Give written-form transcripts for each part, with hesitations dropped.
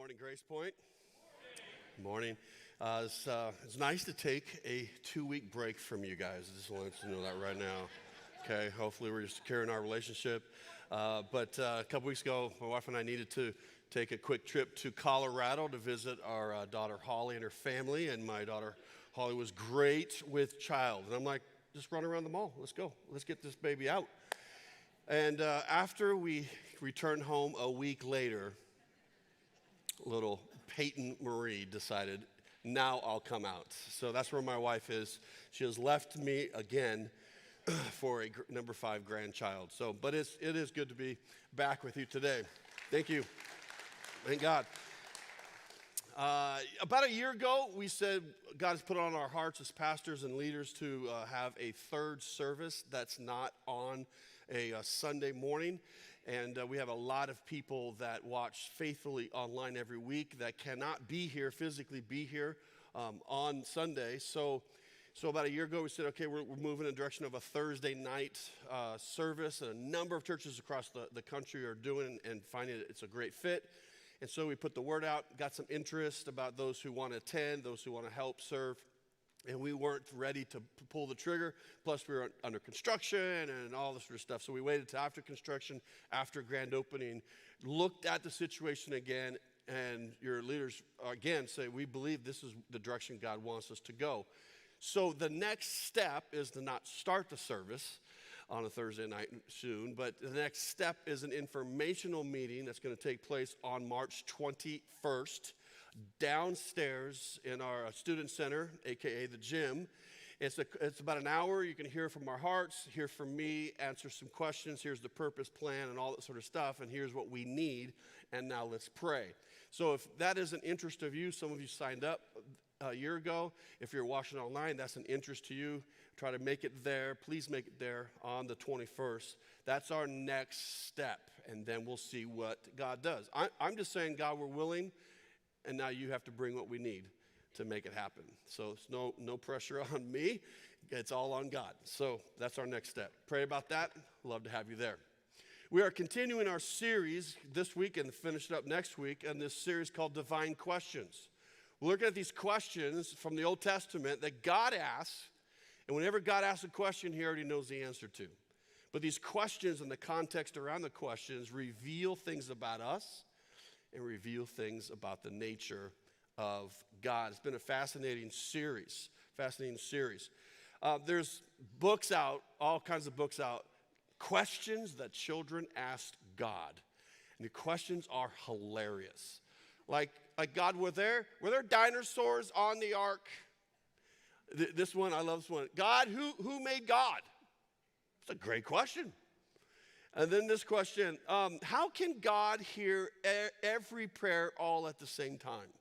Morning, Grace Point. Morning. It's nice to take a 2-week break from you guys. I just wanted to know that right now. Okay, hopefully we're just securing our relationship. But a couple weeks ago, my wife and I needed to take a quick trip to Colorado to visit our daughter Holly and her family. And my daughter Holly was great with child. And I'm like, just run around the mall. Let's go. Let's get this baby out. And after we returned home a week later, little Peyton Marie decided, now I'll come out. So that's where my wife is. She has left me again for a number 5 grandchild. So, but it is good to be back with you today. Thank you. Thank God. About a year ago, we said God has put on our hearts as pastors and leaders to have a third service that's not on a Sunday morning. And we have a lot of people that watch faithfully online every week that cannot be here, physically be here on Sunday. So about a year ago, we said, okay, we're moving in the direction of a Thursday night service. And a number of churches across the country are doing and finding it's a great fit. And so we put the word out, got some interest about those who want to attend, those who want to help serve. And we weren't ready to pull the trigger. Plus, we were under construction and all this sort of stuff. So we waited till after construction, after grand opening, looked at the situation again, and your leaders, again, say, we believe this is the direction God wants us to go. So the next step is to not start the service on a Thursday night soon, but the next step is an informational meeting that's going to take place on March 21st. Downstairs in our student center, a.k.a. the gym. It's about an hour. You can hear from our hearts, hear from me, answer some questions. Here's the purpose, plan, and all that sort of stuff, and here's what we need, and now let's pray. So if that is an interest of you, some of you signed up a year ago. If you're watching online, that's an interest to you. Try to make it there. Please make it there on the 21st. That's our next step, and then we'll see what God does. I'm just saying, God, we're willing. And now you have to bring what we need to make it happen. So it's no pressure on me. It's all on God. So that's our next step. Pray about that. Love to have you there. We are continuing our series this week and finish it up next week in this series called Divine Questions. We're looking at these questions from the Old Testament that God asks. And whenever God asks a question, he already knows the answer to. But these questions and the context around the questions reveal things about us and reveal things about the nature of God. It's been a fascinating series. There's books out, all kinds of books out, questions that children asked God. And the questions are hilarious. Like God, were there dinosaurs on the ark? This one, I love this one. God, who made God? It's a great question. And then this question, how can God hear every prayer all at the same time?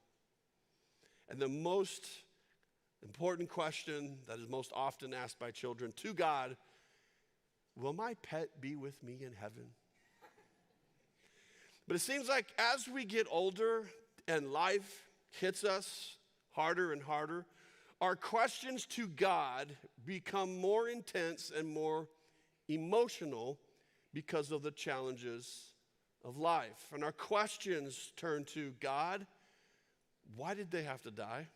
And the most important question that is most often asked by children to God, will my pet be with me in heaven? But it seems like as we get older and life hits us harder and harder, our questions to God become more intense and more emotional because of the challenges of life. And our questions turn to God, why did they have to die?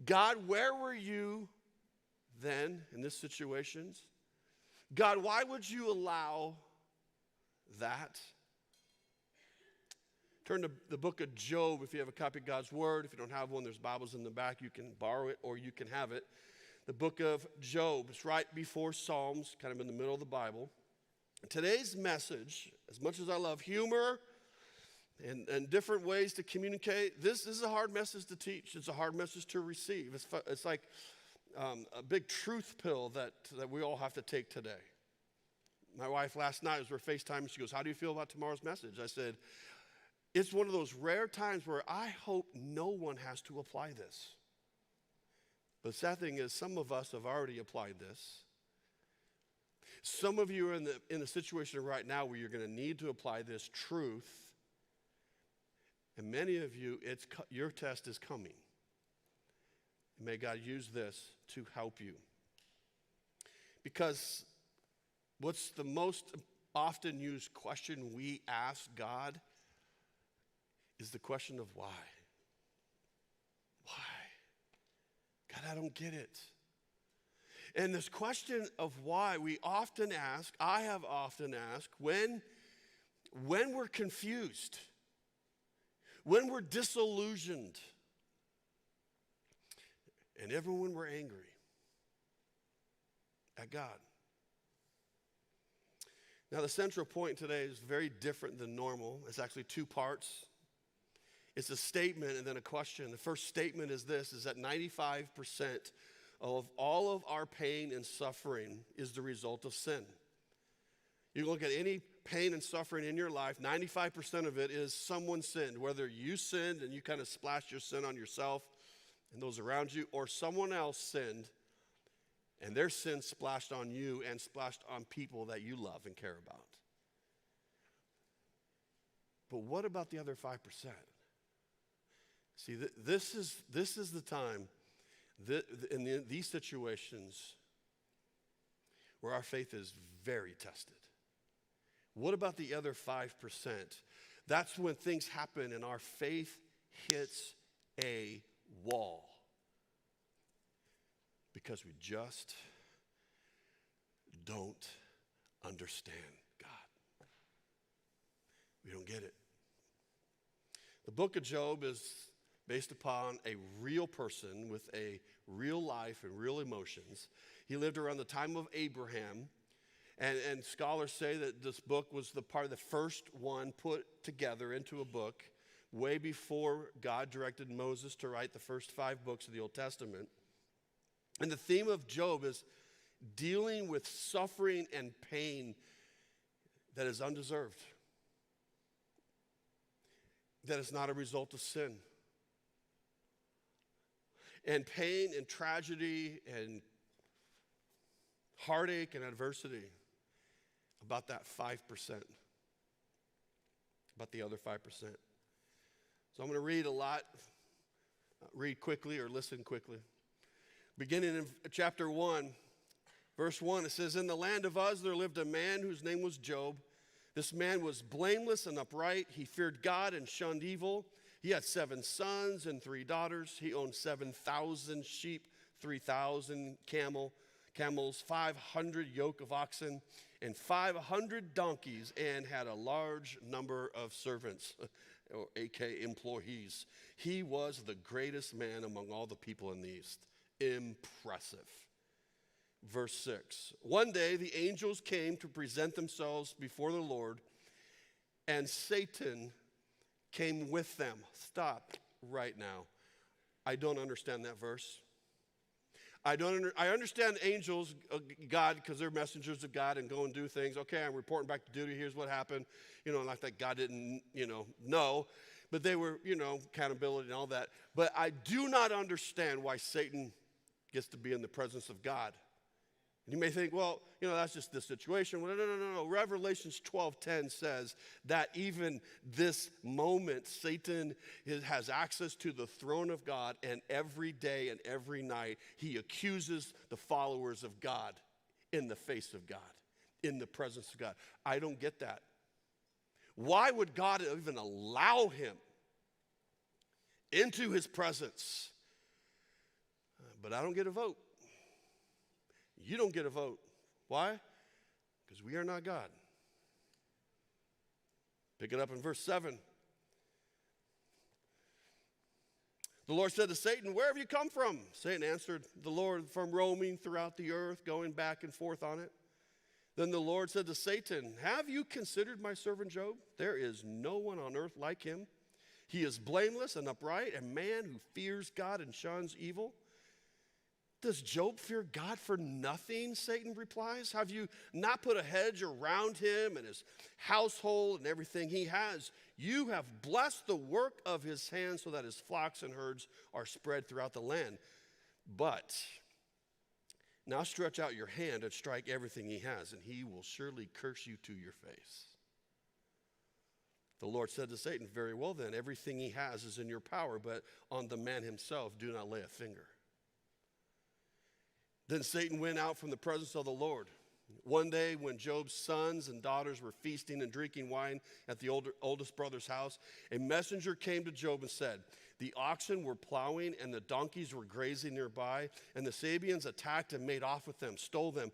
God, where were you then in this situation? God, why would you allow that? Turn to the book of Job if you have a copy of God's Word. If you don't have one, there's Bibles in the back. You can borrow it or you can have it. The book of Job. It's right before Psalms, kind of in the middle of the Bible. Today's message, as much as I love humor and different ways to communicate, this is a hard message to teach. It's a hard message to receive. It's like a big truth pill that we all have to take today. My wife last night, as we were FaceTiming, she goes, how do you feel about tomorrow's message? I said, it's one of those rare times where I hope no one has to apply this. But the sad thing is, some of us have already applied this. Some of you are in a situation right now where you're going to need to apply this truth. And many of you, your test is coming. And may God use this to help you. Because what's the most often used question we ask God is the question of why. Why? God, I don't get it. And this question of why we often ask, I have often asked, when we're confused, when we're disillusioned, and even when we're angry at God. Now, the central point today is very different than normal. It's actually two parts. It's a statement and then a question. The first statement is this, is that 95% of all of our pain and suffering is the result of sin. You look at any pain and suffering in your life, 95% of it is someone sinned, whether you sinned and you kind of splashed your sin on yourself and those around you, or someone else sinned and their sin splashed on you and splashed on people that you love and care about. But what about the other 5%? See, this is the time in these situations where our faith is very tested. What about the other 5%? That's when things happen and our faith hits a wall. Because we just don't understand God. We don't get it. The book of Job is based upon a real person with a real life and real emotions. He lived around the time of Abraham. And scholars say that this book was the first one put together into a book way before God directed Moses to write the first 5 books of the Old Testament. And the theme of Job is dealing with suffering and pain that is undeserved, that is not a result of sin. And pain and tragedy and heartache and adversity about that 5%, about the other 5%. So I'm going to read a lot, read quickly or listen quickly. Beginning in chapter 1, verse 1, it says, "In the land of Uz there lived a man whose name was Job. This man was blameless and upright. He feared God and shunned evil. He had 7 sons and 3 daughters. He owned 7,000 sheep, 3,000 camels, 500 yoke of oxen, and 500 donkeys, and had a large number of servants, or a.k.a. employees. He was the greatest man among all the people in the East." Impressive. Verse 6, "One day the angels came to present themselves before the Lord, and Satan came with them." Stop right now. I don't understand that verse. I understand angels, God, because they're messengers of God and go and do things. Okay, I'm reporting back to duty. Here's what happened. Like that God didn't, know. But they were, accountability and all that. But I do not understand why Satan gets to be in the presence of God. And you may think, well, that's just the situation. Well, no. Revelations 12:10 says that even this moment, Satan has access to the throne of God, and every day and every night he accuses the followers of God in the face of God, in the presence of God. I don't get that. Why would God even allow him into his presence? But I don't get a vote. You don't get a vote. Why? Because we are not God. Pick it up in verse 7. "The Lord said to Satan, 'Where have you come from?' Satan answered the Lord, 'From roaming throughout the earth, going back and forth on it.' Then the Lord said to Satan, 'Have you considered my servant Job? There is no one on earth like him. He is blameless and upright, a man who fears God and shuns evil.' 'Does Job fear God for nothing?' Satan replies. 'Have you not put a hedge around him and his household and everything he has? You have blessed the work of his hands so that his flocks and herds are spread throughout the land. But now stretch out your hand and strike everything he has, and he will surely curse you to your face.' The Lord said to Satan, 'Very well then, everything he has is in your power, but on the man himself do not lay a finger.' Then Satan went out from the presence of the Lord. And he went into the wilderness 40 days, and he fasted and prayed. And the Lord said to Satan, 'Why have you done this? Why have you One day when Job's sons and daughters were feasting and drinking wine at the oldest brother's house, a messenger came to Job and said, the oxen were plowing and the donkeys were grazing nearby, and the Sabeans attacked and made off with them, stole them.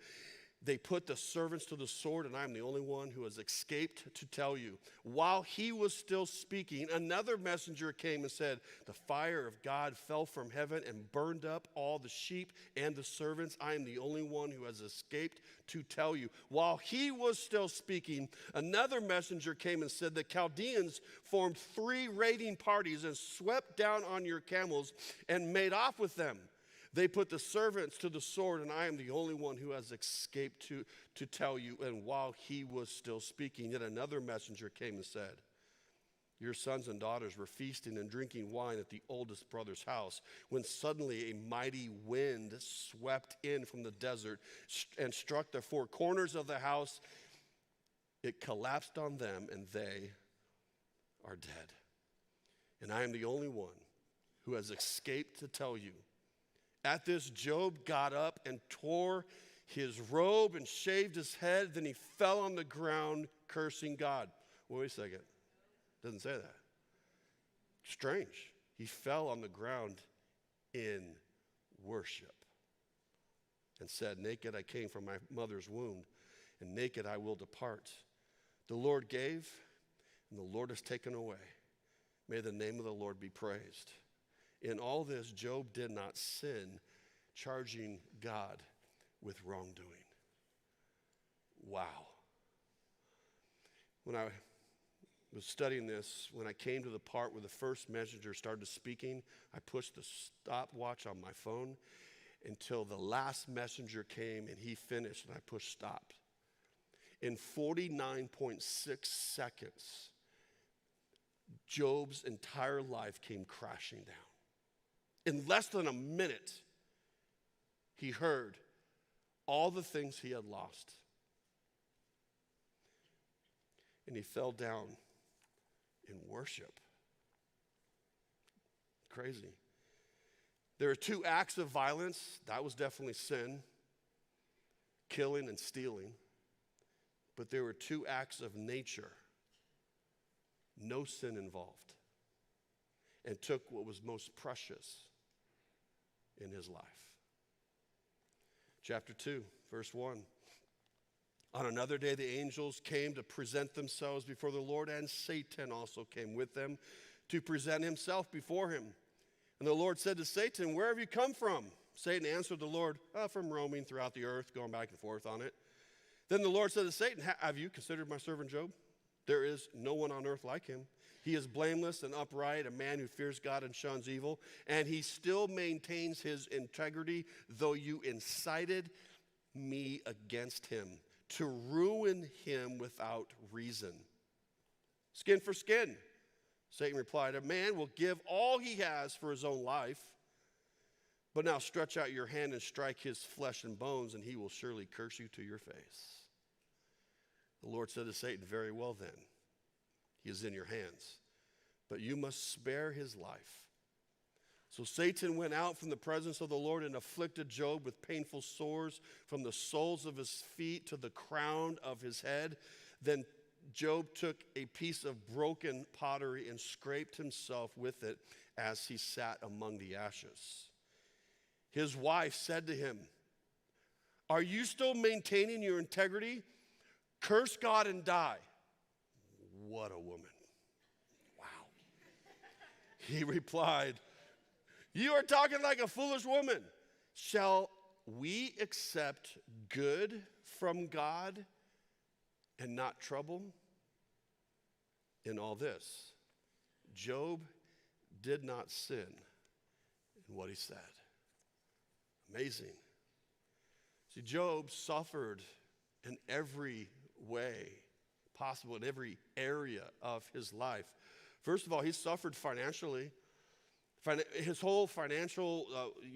They put the servants to the sword, and I am the only one who has escaped to tell you. While he was still speaking, another messenger came and said, the fire of God fell from heaven and burned up all the sheep and the servants. I am the only one who has escaped to tell you. While he was still speaking, another messenger came and said, the Chaldeans formed 3 raiding parties and swept down on your camels and made off with them. They put the servants to the sword, and I am the only one who has escaped to tell you. And while he was still speaking, yet another messenger came and said, your sons and daughters were feasting and drinking wine at the oldest brother's house, when suddenly a mighty wind swept in from the desert and struck the 4 corners of the house. It collapsed on them, and they are dead. And I am the only one who has escaped to tell you. At this, Job got up and tore his robe and shaved his head. Then he fell on the ground, cursing God. Wait a second. Doesn't say that. Strange. He fell on the ground in worship and said, naked I came from my mother's womb, and naked I will depart. The Lord gave, and the Lord has taken away. May the name of the Lord be praised. In all this, Job did not sin, charging God with wrongdoing. Wow. When I was studying this, when I came to the part where the first messenger started speaking, I pushed the stopwatch on my phone until the last messenger came and he finished, and I pushed stop. In 49.6 seconds, Job's entire life came crashing down. In less than a minute, he heard all the things he had lost. And he fell down in worship. Crazy. There are 2 acts of violence. That was definitely sin, killing and stealing. But there were 2 acts of nature, no sin involved, and took what was most precious in his life. Chapter 2, verse 1. On another day, the angels came to present themselves before the Lord, and Satan also came with them to present himself before him. And the Lord said to Satan, where have you come from? Satan answered the Lord, from roaming throughout the earth, going back and forth on it. Then the Lord said to Satan, have you considered my servant Job? There is no one on earth like him. He is blameless and upright, a man who fears God and shuns evil, and he still maintains his integrity, though you incited me against him to ruin him without reason. Skin for skin, Satan replied. A man will give all he has for his own life, but now stretch out your hand and strike his flesh and bones, and he will surely curse you to your face. The Lord said to Satan, very well then. He is in your hands, but you must spare his life. So Satan went out from the presence of the Lord and afflicted Job with painful sores from the soles of his feet to the crown of his head. Then Job took a piece of broken pottery and scraped himself with it as he sat among the ashes. His wife said to him, are you still maintaining your integrity? Curse God and die. What a woman. Wow. He replied, you are talking like a foolish woman. Shall we accept good from God and not trouble? In all this, Job did not sin in what he said. Amazing. See, Job suffered in every way possible, in every area of his life. First of all, he suffered financially. His whole financial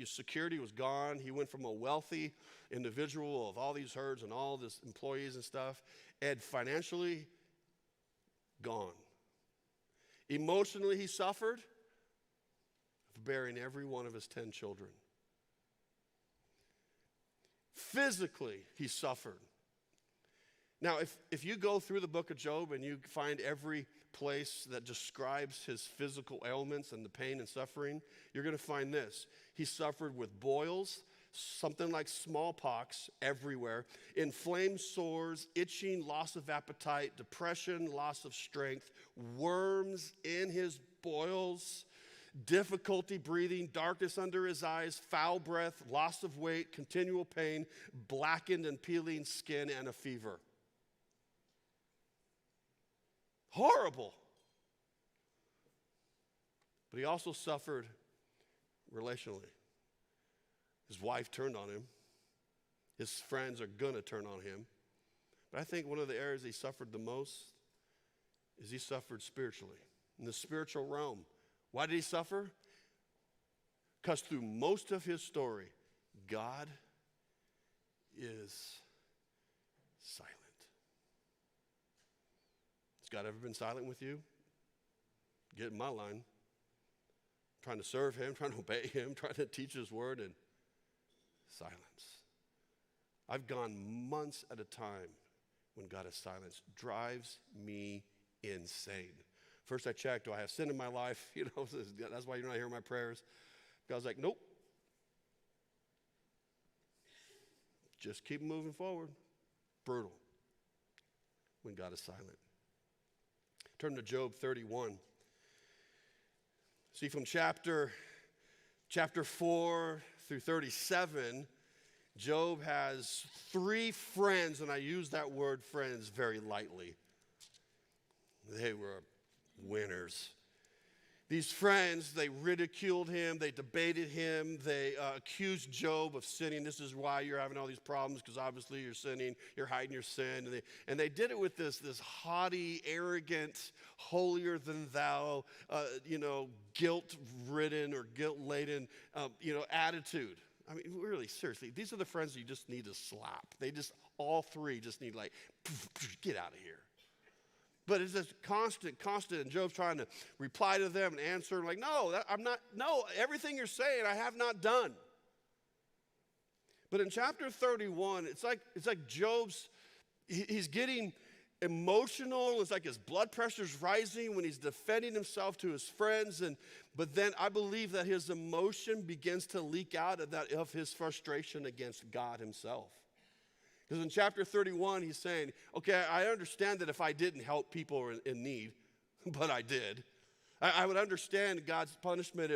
security was gone. He went from a wealthy individual of all these herds and all these employees and stuff, and financially gone. Emotionally, he suffered for bearing every one of his 10 children. Physically, he suffered Now, if you go through the book of Job and you find every place that describes his physical ailments and the pain and suffering, you're going to find this. He suffered with boils, something like smallpox everywhere, inflamed sores, itching, loss of appetite, depression, loss of strength, worms in his boils, difficulty breathing, darkness under his eyes, foul breath, loss of weight, continual pain, blackened and peeling skin, and a fever. Horrible. But he also suffered relationally. His wife turned on him. His friends are going to turn on him. But I think one of the areas he suffered the most is he suffered spiritually, in the spiritual realm. Why did he suffer? Because through most of his story, God is silent. Has God ever been silent with you? Get in my line. Trying to serve him, trying to obey him, trying to teach his word, and silence. I've gone months at a time when God is silent. Drives me insane. First I checked, do I have sin in my life? You know, that's why you're not hearing my prayers. God's like, nope. Just keep moving forward. Brutal when God is silent. Turn to Job 31. See, from chapter 4 through 37, Job has 3 friends, and I use that word friends very lightly. They were winners. These friends, they ridiculed him, they debated him, they accused Job of sinning. This is why you're having all these problems, because obviously you're sinning, you're hiding your sin. And they did it with this haughty, arrogant, holier than thou, guilt-ridden or guilt-laden, attitude. I mean, really, seriously, these are the friends you just need to slap. All 3 just need get out of here. But it's just constant, and Job's trying to reply to them and answer, like, no, everything you're saying I have not done. But in chapter 31, it's like he's getting emotional. It's like his blood pressure's rising when he's defending himself to his friends. But then I believe that his emotion begins to leak out of his frustration against God himself. Because in chapter 31, he's saying, okay, I understand that if I didn't help people in need, but I did. I would understand God's punishment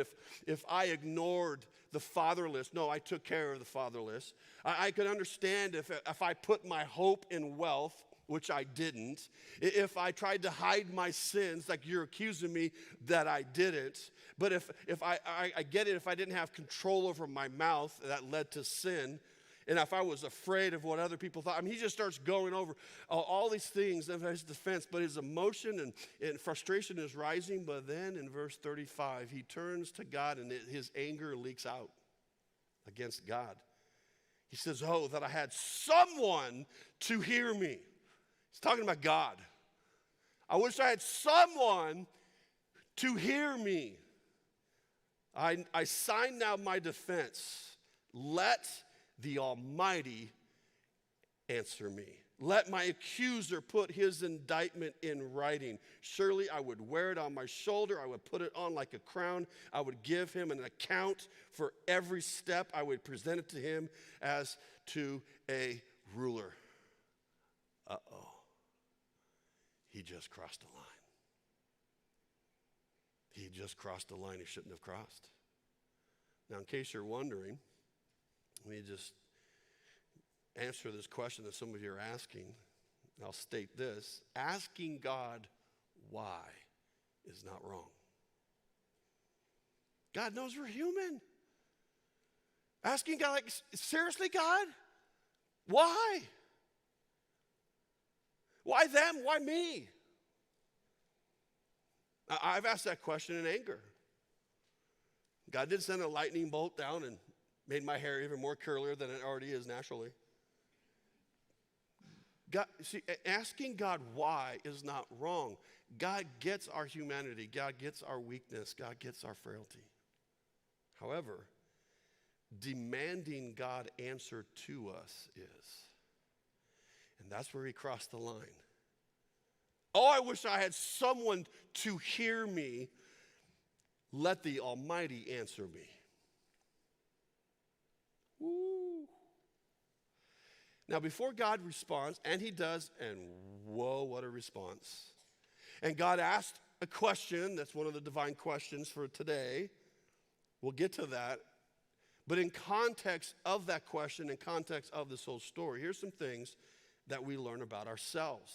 if I ignored the fatherless. No, I took care of the fatherless. I could understand if I put my hope in wealth, which I didn't. If I tried to hide my sins, like you're accusing me that I didn't. But if I get it, if I didn't have control over my mouth, that led to sin. And if I was afraid of what other people thought, I mean, he just starts going over all these things in his defense. But his emotion and frustration is rising. But then in verse 35, he turns to God and his anger leaks out against God. He says, oh, that I had someone to hear me. He's talking about God. I wish I had someone to hear me. I sign now my defense. Let the Almighty answer me. Let my accuser put his indictment in writing. Surely I would wear it on my shoulder. I would put it on like a crown. I would give him an account for every step. I would present it to him as to a ruler. Uh-oh. He just crossed a line. He just crossed a line he shouldn't have crossed. Now, in case you're wondering, let me just answer this question that some of you are asking. I'll state this. Asking God why is not wrong. God knows we're human. Asking God, like, seriously, God? Why? Why them? Why me? I've asked that question in anger. God did send a lightning bolt down and made my hair even more curlier than it already is naturally. God, see, asking God why is not wrong. God gets our humanity. God gets our weakness. God gets our frailty. However, demanding God answer to us is. And That's where he crossed the line. Oh, I wish I had someone to hear me. Let the Almighty answer me. Woo. Now, before God responds, and he does, and whoa, what a response. And God asked a question, that's one of the divine questions for today. We'll get to that. But in context of that question, in context of this whole story, here's some things that we learn about ourselves.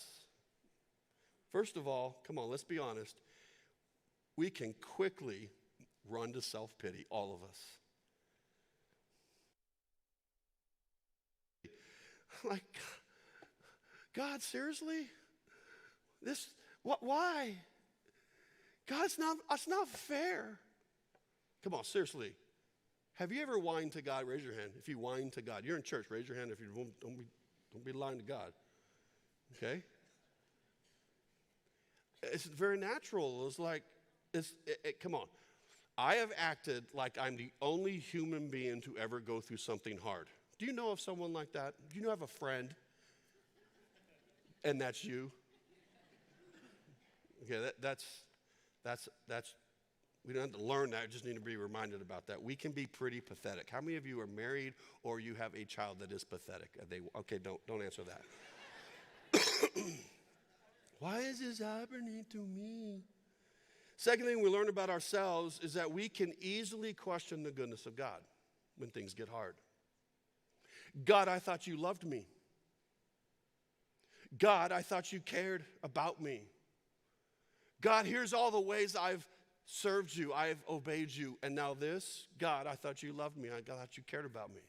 First of all, come on, let's be honest. We can quickly run to self-pity, all of us. Like, God, seriously? Why? God, it's not fair. Come on, seriously. Have you ever whined to God? Raise your hand. If you whine to God, you're in church. Raise your hand if you don't be lying to God. Okay? It's very natural. It's like, come on. I have acted like I'm the only human being to ever go through something hard. Do you know of someone like that? Do you have a friend? And that's you? Okay, that's we don't have to learn that. I just need to be reminded about that. We can be pretty pathetic. How many of you are married or you have a child that is pathetic? Okay, don't answer that. Why is this happening to me? Second thing we learn about ourselves is that we can easily question the goodness of God when things get hard. God, I thought you loved me. God, I thought you cared about me. God, here's all the ways I've served you, I've obeyed you, and now this, God, I thought you loved me. I thought you cared about me.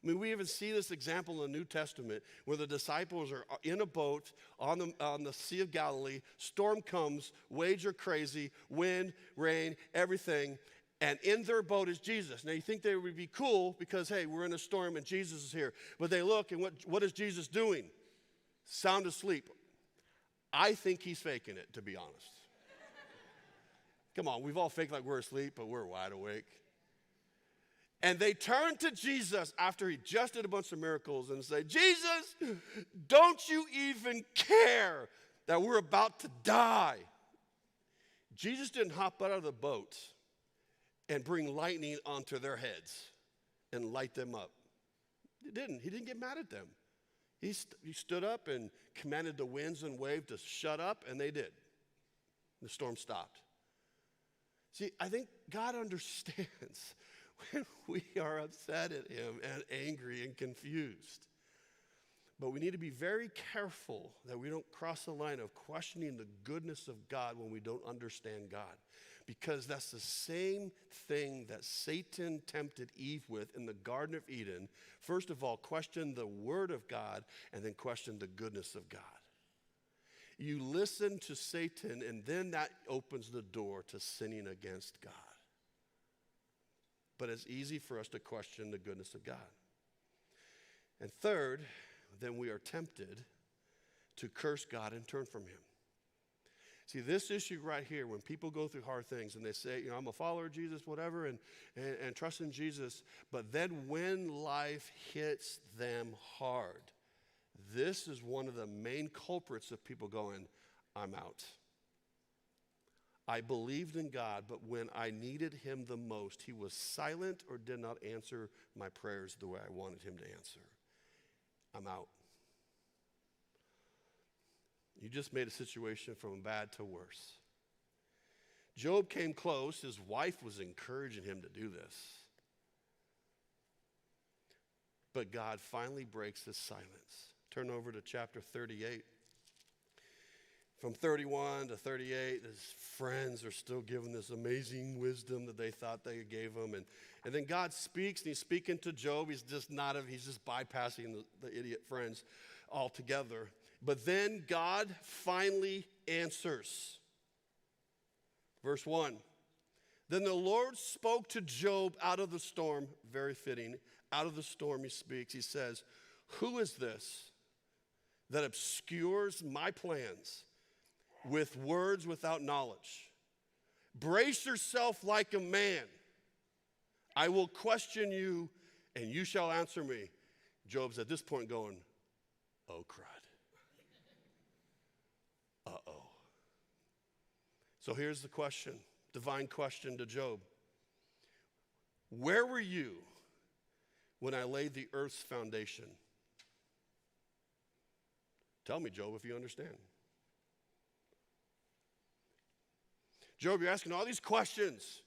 I mean, we even see this example in the New Testament where the disciples are in a boat on the Sea of Galilee. Storm comes, waves are crazy, wind, rain, everything. And in their boat is Jesus. Now, you think they would be cool because, hey, we're in a storm and Jesus is here. But they look, and what is Jesus doing? Sound asleep. I think he's faking it, to be honest. Come on, we've all faked like we're asleep, but we're wide awake. And they turn to Jesus after he just did a bunch of miracles and say, Jesus, don't you even care that we're about to die? Jesus didn't hop out of the boat and bring lightning onto their heads and light them up. He didn't. He didn't get mad at them. He stood up and commanded the winds and waves to shut up, and they did. The storm stopped. See, I think God understands when we are upset at him and angry and confused. But we need to be very careful that we don't cross the line of questioning the goodness of God when we don't understand God. Because that's the same thing that Satan tempted Eve with in the Garden of Eden. First of all, question the word of God, and then question the goodness of God. You listen to Satan, and then that opens the door to sinning against God. But it's easy for us to question the goodness of God. And third, then we are tempted to curse God and turn from him. See, this issue right here, when people go through hard things and they say, I'm a follower of Jesus, whatever, and trust in Jesus, but then when life hits them hard, this is one of the main culprits of people going, I'm out. I believed in God, but when I needed him the most, he was silent or did not answer my prayers the way I wanted him to answer. I'm out. You just made a situation from bad to worse. Job came close. His wife was encouraging him to do this. But God finally breaks his silence. Turn over to chapter 38. From 31 to 38, his friends are still giving this amazing wisdom that they thought they gave him. And then God speaks, and he's speaking to Job. He's just bypassing the idiot friends altogether. But then God finally answers. Verse 1. Then the Lord spoke to Job out of the storm. Very fitting. Out of the storm he speaks. He says, who is this that obscures my plans with words without knowledge? Brace yourself like a man. I will question you, and you shall answer me. Job's at this point going, oh, crud. So here's the question, divine question to Job. Where were you when I laid the earth's foundation? Tell me, Job, if you understand. Job, you're asking all these questions.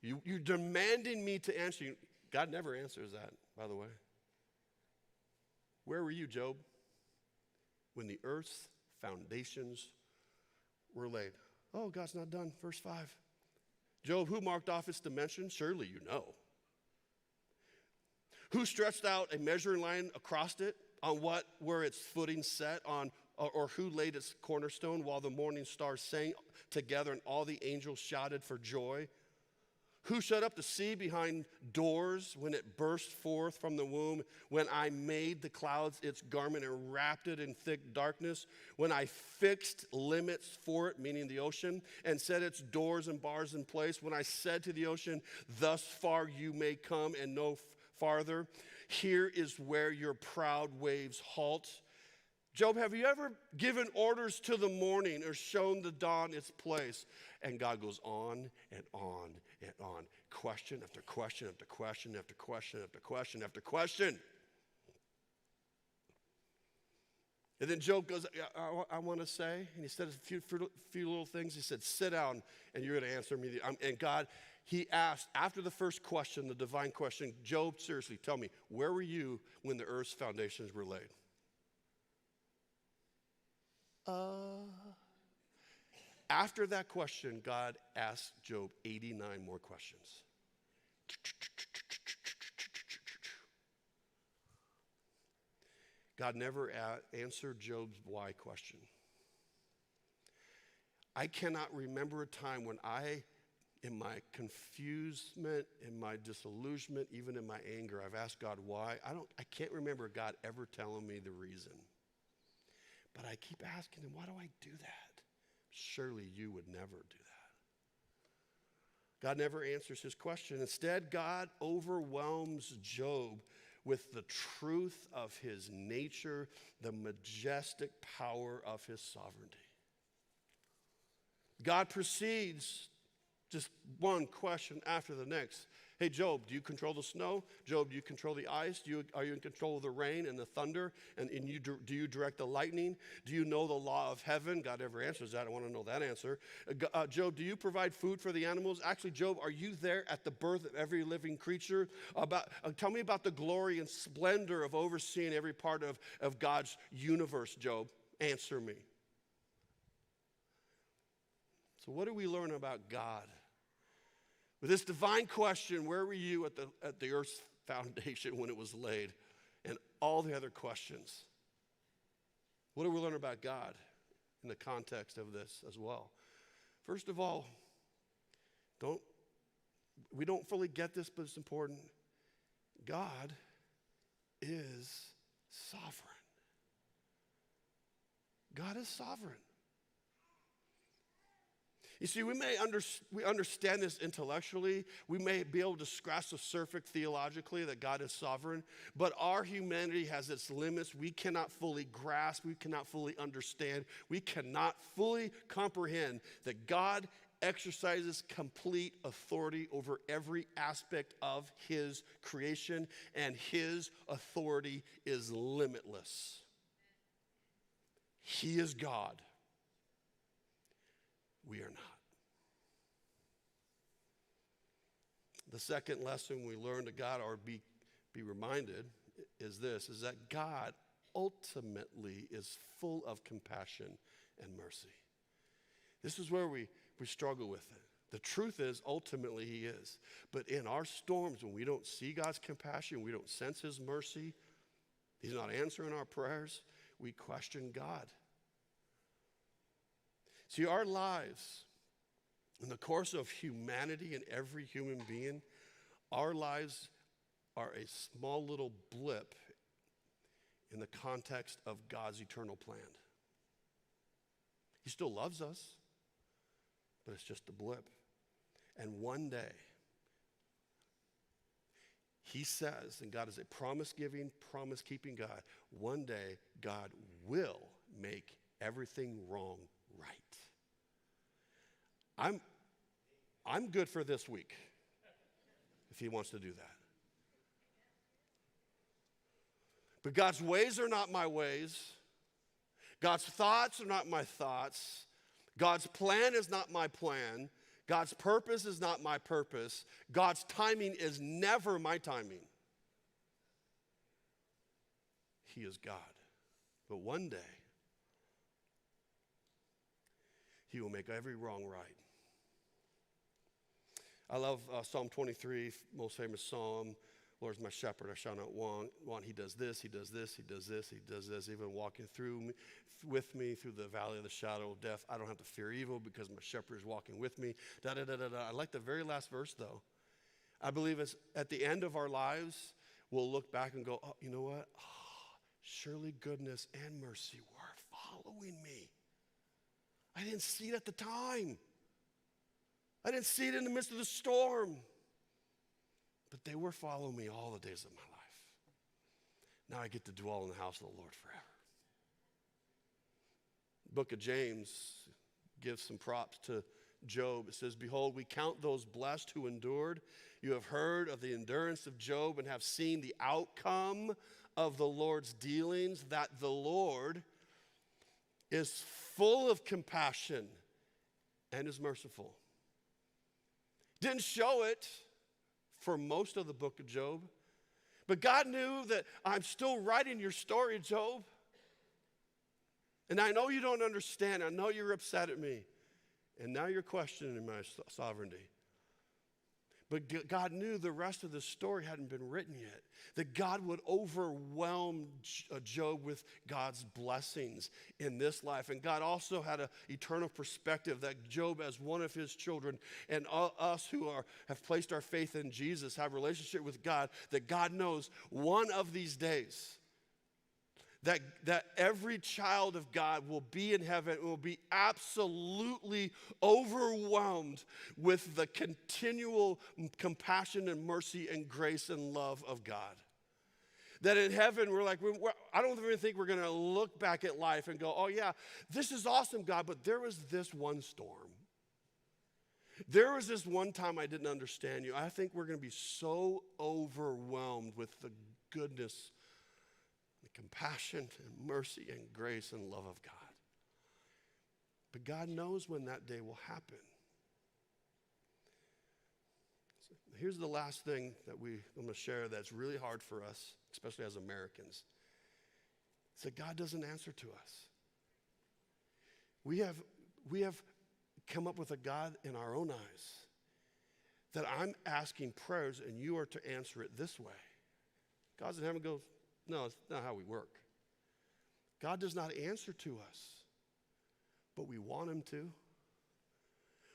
You're demanding me to answer you. God never answers that, by the way. Where were you, Job, when the earth's foundations were laid? Oh, God's not done. Verse 5. Job, who marked off its dimensions? Surely you know. Who stretched out a measuring line across it? On what were its footing set on, or who laid its cornerstone while the morning stars sang together and all the angels shouted for joy? Who shut up the sea behind doors when it burst forth from the womb? When I made the clouds its garment and wrapped it in thick darkness? When I fixed limits for it, meaning the ocean, and set its doors and bars in place? When I said to the ocean, thus far you may come and no farther? Here is where your proud waves halt. Job, have you ever given orders to the morning or shown the dawn its place? And God goes on and on and on. Question after question after question after question after question after question. And then Job goes, I want to say, and he said a few little things. He said, sit down and you're going to answer me. And God, he asked, after the first question, the divine question, Job, seriously, tell me, where were you when the earth's foundations were laid? After that question, God asked Job 89 more questions. God never answered Job's why question. I cannot remember a time when I, in my confusement, in my disillusionment, even in my anger, I've asked God why. I can't remember God ever telling me the reason. But I keep asking him, why do I do that? Surely you would never do that. God never answers his question. Instead, God overwhelms Job with the truth of his nature, the majestic power of his sovereignty. God proceeds, just one question after the next. Hey, Job, do you control the snow? Job, do you control the ice? Are you in control of the rain and the thunder? And do you direct the lightning? Do you know the law of heaven? God never answers that. I want to know that answer. Job, do you provide food for the animals? Actually, Job, are you there at the birth of every living creature? Tell me about the glory and splendor of overseeing every part of God's universe, Job. Answer me. So what do we learn about God? With this divine question, where were you at the earth's foundation when it was laid? And all the other questions. What do we learn about God in the context of this as well? First of all, we don't fully get this, but it's important. God is sovereign. God is sovereign. You see, we understand this intellectually. We may be able to scratch the surface theologically that God is sovereign, but our humanity has its limits. We cannot fully grasp. We cannot fully understand. We cannot fully comprehend that God exercises complete authority over every aspect of his creation, and his authority is limitless. He is God. We are not. The second lesson we learn to God, or be reminded, is that God ultimately is full of compassion and mercy. This is where we struggle with it. The truth is, ultimately he is. But in our storms, when we don't see God's compassion, we don't sense his mercy, he's not answering our prayers, we question God. See, our lives, in the course of humanity and every human being, our lives are a small little blip in the context of God's eternal plan. He still loves us, but it's just a blip. And one day, he says, and God is a promise-giving, promise-keeping God, one day God will make everything wrong right. I'm good for this week if he wants to do that. But God's ways are not my ways. God's thoughts are not my thoughts. God's plan is not my plan. God's purpose is not my purpose. God's timing is never my timing. He is God. But one day, he will make every wrong right. I love Psalm 23, most famous psalm. Lord is my shepherd, I shall not want. He does this, he does this, he does this, he does this. Even walking with me through the valley of the shadow of death, I don't have to fear evil because my shepherd is walking with me. Da, da, da, da, da. I like the very last verse, though. I believe it's at the end of our lives, we'll look back and go, oh, you know what? Oh, surely goodness and mercy were following me. I didn't see it at the time. I didn't see it in the midst of the storm. But they were following me all the days of my life. Now I get to dwell in the house of the Lord forever. The book of James gives some props to Job. It says, behold, we count those blessed who endured. You have heard of the endurance of Job and have seen the outcome of the Lord's dealings, that the Lord is full of compassion and is merciful. Didn't show it for most of the book of Job. But God knew that I'm still writing your story, Job. And I know you don't understand. I know you're upset at me. And now you're questioning my sovereignty. But God knew the rest of the story hadn't been written yet. That God would overwhelm Job with God's blessings in this life. And God also had an eternal perspective that Job, as one of his children, and us who have placed our faith in Jesus, have a relationship with God, that God knows one of these days that every child of God will be in heaven and will be absolutely overwhelmed with the continual compassion and mercy and grace and love of God. That in heaven, I don't even think we're going to look back at life and go, oh yeah, this is awesome, God, but there was this one storm. There was this one time I didn't understand you. I think we're going to be so overwhelmed with the goodness, the compassion and mercy and grace and love of God. But God knows when that day will happen. So here's the last thing that I'm going to share that's really hard for us, especially as Americans. It's that God doesn't answer to us. We have come up with a God in our own eyes that I'm asking prayers and you are to answer it this way. God's in heaven goes, no, it's not how we work. God does not answer to us, but we want him to.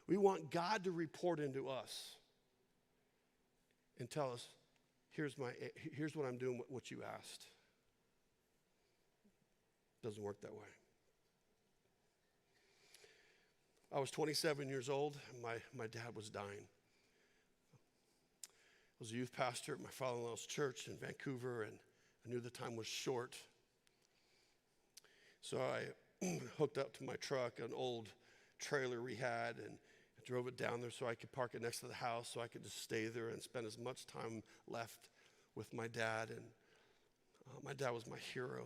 We want God to report into us and tell us, here's what I'm doing, what you asked. Doesn't work that way. I was 27 years old, and my dad was dying. I was a youth pastor at my father-in-law's church in Vancouver, and I knew the time was short. So I hooked up to my truck, an old trailer we had, and I drove it down there so I could park it next to the house so I could just stay there and spend as much time left with my dad. And my dad was my hero,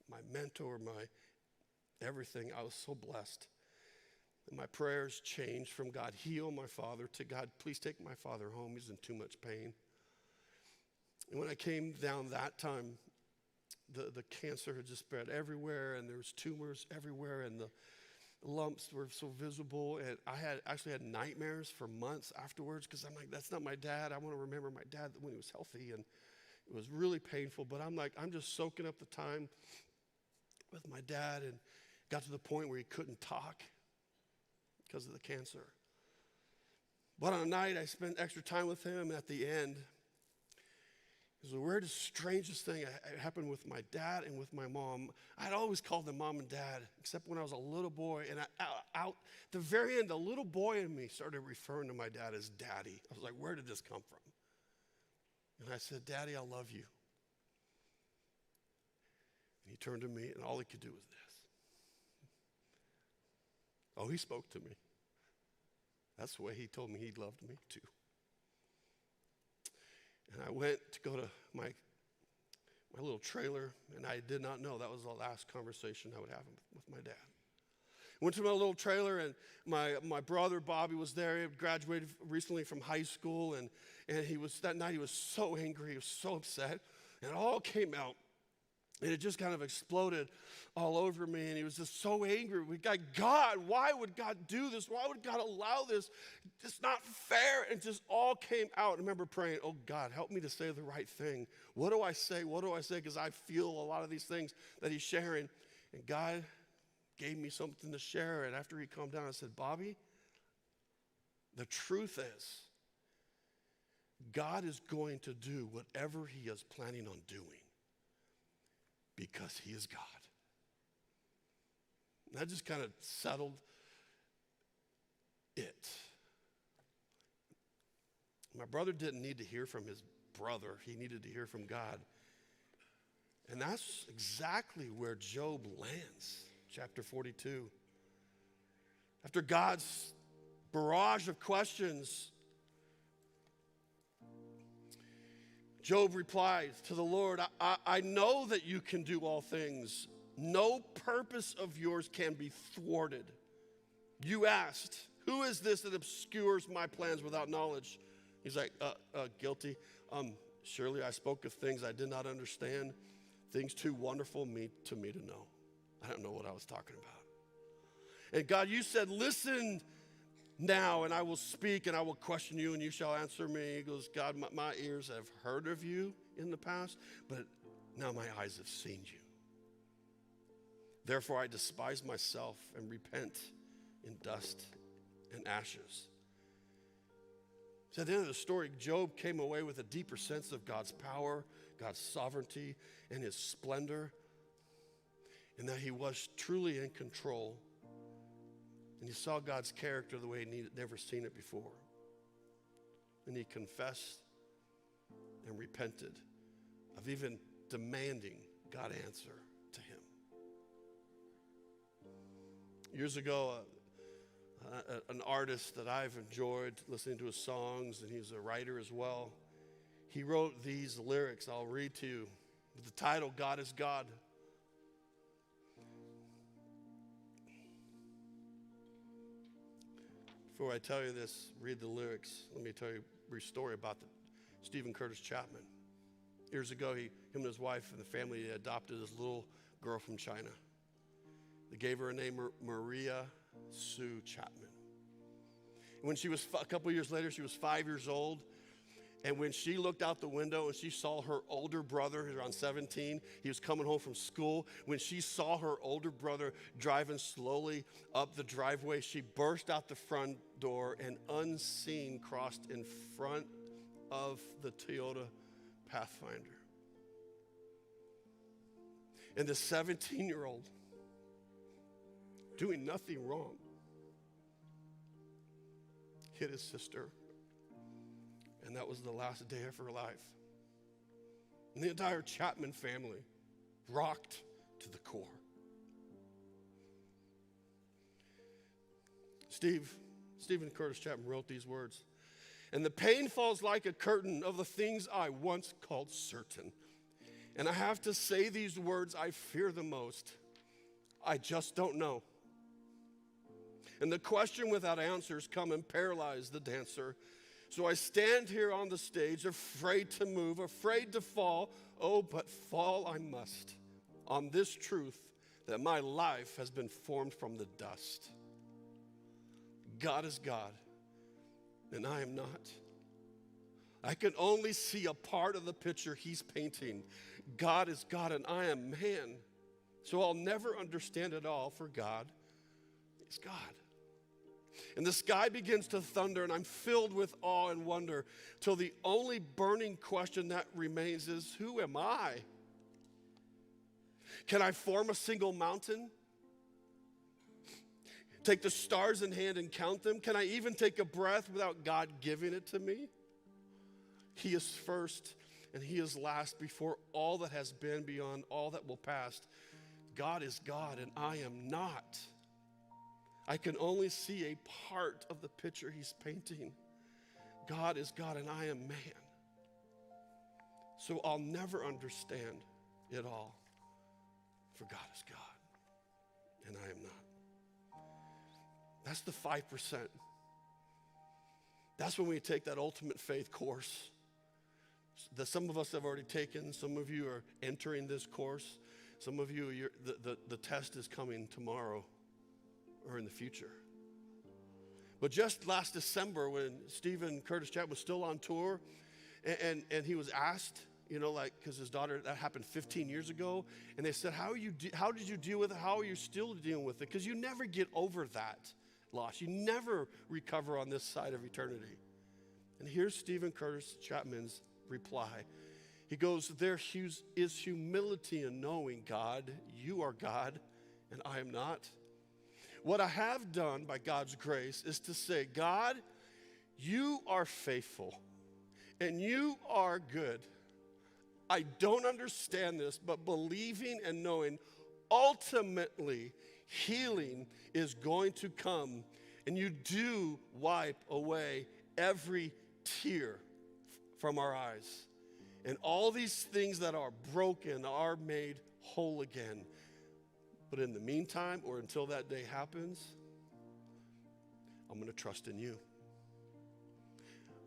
my mentor, my everything. I was so blessed. And my prayers changed from God, heal my father, to God, please take my father home. He's in too much pain. And when I came down that time, the cancer had just spread everywhere, and there was tumors everywhere, and the lumps were so visible. And I actually had nightmares for months afterwards because I'm like, that's not my dad. I want to remember my dad when he was healthy, and it was really painful. But I'm just soaking up the time with my dad, and got to the point where he couldn't talk because of the cancer. But on a night, I spent extra time with him. At the end, it was the weirdest, strangest thing that happened with my dad and with my mom. I'd always called them mom and dad, except when I was a little boy. And out the very end, the little boy in me started referring to my dad as daddy. I was like, where did this come from? And I said, Daddy, I love you. And he turned to me, and all he could do was this. Oh, he spoke to me. That's the way he told me he loved me too. And I went to go to my little trailer, and I did not know that was the last conversation I would have with my dad. Went to my little trailer, and my brother Bobby was there. He had graduated recently from high school, and that night he was so angry, he was so upset, and it all came out. And it just kind of exploded all over me, and he was just so angry. God, why would God do this? Why would God allow this? It's not fair. And it just all came out. I remember praying, oh, God, help me to say the right thing. What do I say? What do I say? Because I feel a lot of these things that he's sharing. And God gave me something to share. And after he calmed down, I said, Bobby, the truth is, God is going to do whatever he is planning on doing, because he is God. And that just kind of settled it. My brother didn't need to hear from his brother. He needed to hear from God. And that's exactly where Job lands, chapter 42. After God's barrage of questions, Job replied to the Lord, I know that you can do all things. No purpose of yours can be thwarted. You asked, who is this that obscures my plans without knowledge? He's like, guilty. Surely I spoke of things I did not understand, things too wonderful to me to know. I don't know what I was talking about. And God, you said, listen now, and I will speak, and I will question you, and you shall answer me. He goes, God, my ears have heard of you in the past, but now my eyes have seen you. Therefore I despise myself and repent in dust and ashes. So at the end of the story, Job came away with a deeper sense of God's power, God's sovereignty, and his splendor, and that he was truly in control. And he saw God's character the way he'd never seen it before. And he confessed and repented of even demanding God answer to him. Years ago, an artist that I've enjoyed listening to his songs, and he's a writer as well, he wrote these lyrics I'll read to you with the title, God is God. Before I tell you this, read the lyrics. Let me tell you a brief story about Stephen Curtis Chapman. Years ago, him and his wife and the family adopted this little girl from China. They gave her a name, Maria Sue Chapman. When she was, a couple years later, she was 5 years old. And when she looked out the window and she saw her older brother, he was around 17, he was coming home from school. When she saw her older brother driving slowly up the driveway, she burst out the front door and unseen crossed in front of the Toyota Pathfinder. And the 17-year-old, doing nothing wrong, hit his sister. And that was the last day of her life. And the entire Chapman family rocked to the core. Stephen Curtis Chapman wrote these words. And the pain falls like a curtain of the things I once called certain. And I have to say these words I fear the most. I just don't know. And the question without answers come and paralyze the dancer. So I stand here on the stage, afraid to move, afraid to fall. Oh, but fall I must on this truth that my life has been formed from the dust. God is God, and I am not. I can only see a part of the picture he's painting. God is God, and I am man. So I'll never understand it all, for God is God. And the sky begins to thunder, and I'm filled with awe and wonder, till the only burning question that remains is, who am I? Can I form a single mountain? Take the stars in hand and count them? Can I even take a breath without God giving it to me? He is first, and he is last, before all that has been, beyond all that will pass. God is God, and I am not. I can only see a part of the picture he's painting. God is God and I am man. So I'll never understand it all. For God is God and I am not. That's the 5%. That's when we take that ultimate faith course that some of us have already taken. Some of you are entering this course. Some of you, the test is coming tomorrow or in the future. But just last December when Stephen Curtis Chapman was still on tour and he was asked, because his daughter, that happened 15 years ago, and they said, how did you deal with it? How are you still dealing with it? Because you never get over that loss. You never recover on this side of eternity. And here's Stephen Curtis Chapman's reply. He goes, there is humility in knowing, God, you are God, and I am not. What I have done by God's grace is to say, God, you are faithful, and you are good. I don't understand this, but believing and knowing ultimately healing is going to come, and you do wipe away every tear from our eyes. And all these things that are broken are made whole again. But in the meantime, or until that day happens, I'm going to trust in you.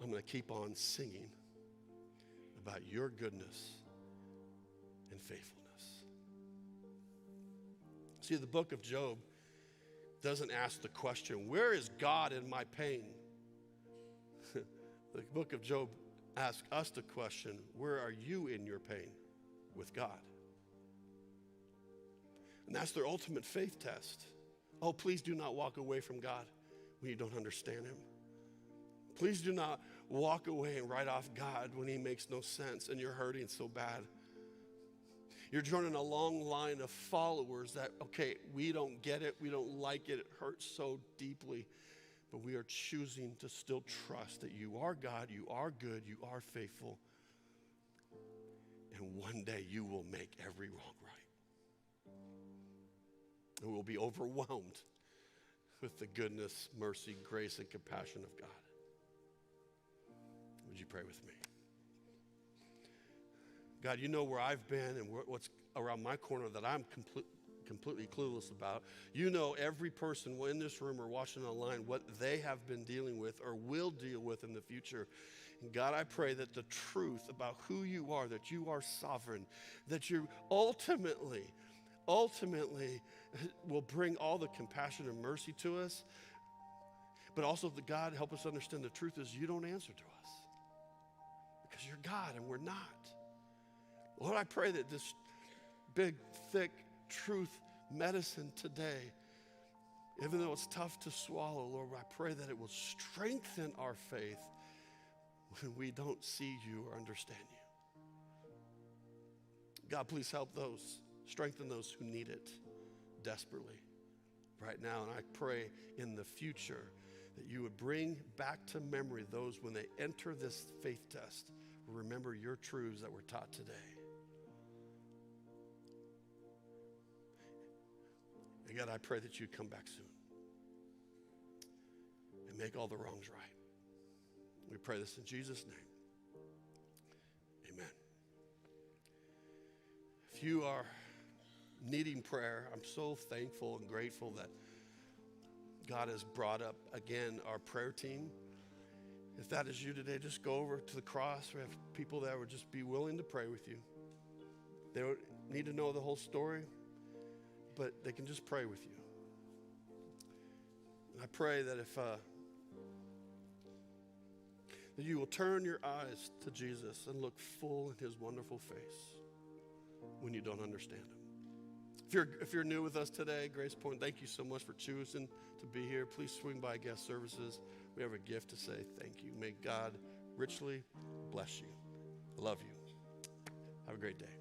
I'm going to keep on singing about your goodness and faithfulness. See, the book of Job doesn't ask the question, where is God in my pain? The book of Job asks us the question, where are you in your pain with God? And that's their ultimate faith test. Oh, please do not walk away from God when you don't understand him. Please do not walk away and write off God when he makes no sense and you're hurting so bad. You're joining a long line of followers that, okay, we don't get it, we don't like it, it hurts so deeply, but we are choosing to still trust that you are God, you are good, you are faithful, and one day you will make every wrong right. And we'll be overwhelmed with the goodness, mercy, grace, and compassion of God. Would you pray with me? God, you know where I've been and what's around my corner that I'm completely clueless about. You know every person in this room or watching online what they have been dealing with or will deal with in the future. And God, I pray that the truth about who you are, that you are sovereign, that you ultimately will bring all the compassion and mercy to us. But also, the God, help us understand the truth is you don't answer to us because you're God and we're not. Lord, I pray that this big, thick truth medicine today, even though it's tough to swallow, Lord, I pray that it will strengthen our faith when we don't see you or understand you. God, please help strengthen those who need it desperately right now. And I pray in the future that you would bring back to memory those when they enter this faith test, remember your truths that were taught today. And God, I pray that you come back soon and make all the wrongs right. We pray this in Jesus' name. Amen. If you are needing prayer, I'm so thankful and grateful that God has brought up again our prayer team. If that is you today, just go over to the cross. We have people that would just be willing to pray with you. They don't need to know the whole story, but they can just pray with you. And I pray that that you will turn your eyes to Jesus and look full in his wonderful face when you don't understand him. If you're new with us today, Grace Point, thank you so much for choosing to be here. Please swing by guest services. We have a gift to say thank you. May God richly bless you. I love you. Have a great day.